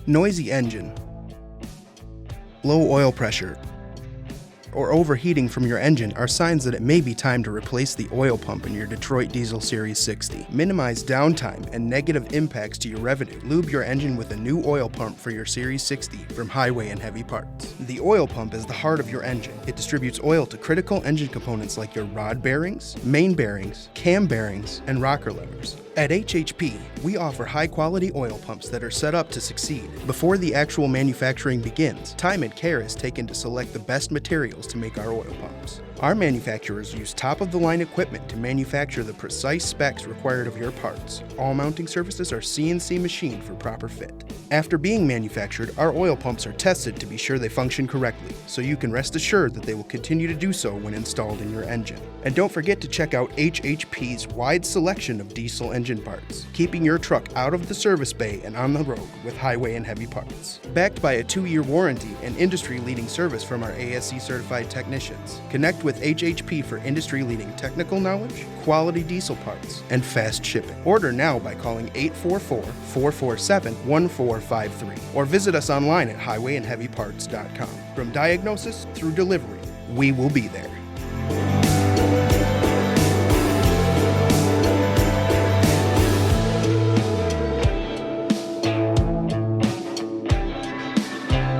Noisy engine, low oil pressure, or overheating from your engine are signs that it may be time to replace the oil pump in your Detroit Diesel Series 60. Minimize downtime and negative impacts to your revenue. Lube your engine with a new oil pump for your Series 60 from Highway and Heavy Parts. The oil pump is the heart of your engine. It distributes oil to critical engine components like your rod bearings, main bearings, cam bearings, and rocker levers. At HHP, we offer high-quality oil pumps that are set up to succeed. Before the actual manufacturing begins, time and care is taken to select the best materials to make our oil pumps. Our manufacturers use top-of-the-line equipment to manufacture the precise specs required of your parts. All mounting surfaces are CNC machined for proper fit. After being manufactured, our oil pumps are tested to be sure they function correctly, so you can rest assured that they will continue to do so when installed in your engine. And don't forget to check out HHP's wide selection of diesel engine parts, keeping your truck out of the service bay and on the road with Highway and Heavy Parts. Backed by a 2-year warranty and industry-leading service from our ASE-certified technicians, connect with HHP for industry-leading technical knowledge, quality diesel parts, and fast shipping. Order now by calling 844-447-1453 or visit us online at highwayandheavyparts.com. From diagnosis through delivery, we will be there.